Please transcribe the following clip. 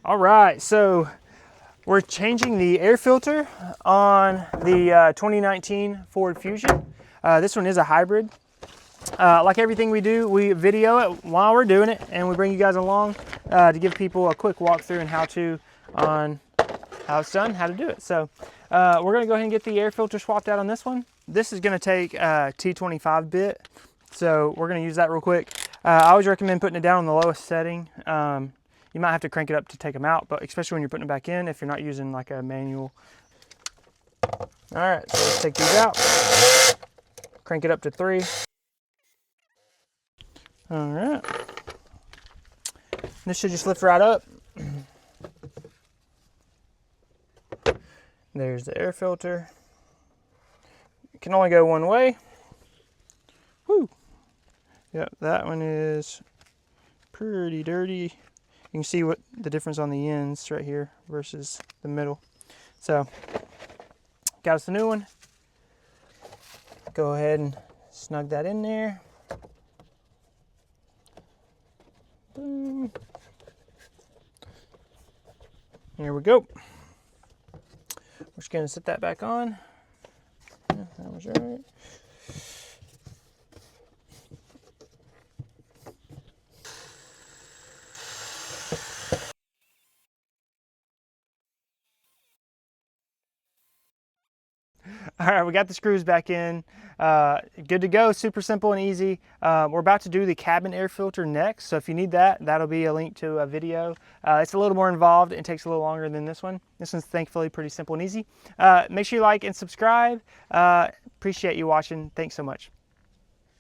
All right, so we're changing the air filter on the 2019 Ford Fusion. This one is a hybrid. Like everything we do, we video it while we're doing it, and we bring you guys along to give people a quick walkthrough and how-to on how it's done, how to do it. So we're gonna go ahead and get the air filter swapped out on this one. This is gonna take T25 bit, so we're gonna use that real quick. I always recommend putting it down on the lowest setting. You might have to crank it up to take them out, but especially when you're putting it back in, if you're not using like a manual. All right, so let's take these out. Crank it up to 3. All right. This should just lift right up. There's the air filter. It can only go one way. Woo. Yep, that one is pretty dirty. You can see what the difference on the ends right here versus the middle. So, got us a new one. Go ahead and snug that in there. Boom. Here we go. We're just gonna set that back on. Yeah, that was right. All right, we got the screws back in. Good to go, super simple and easy. We're about to do the cabin air filter next, so if you need that, that'll be a link to a video. It's a little more involved and takes a little longer than this one. This one's thankfully pretty simple and easy. Make sure you like and subscribe. Appreciate you watching. Thanks so much.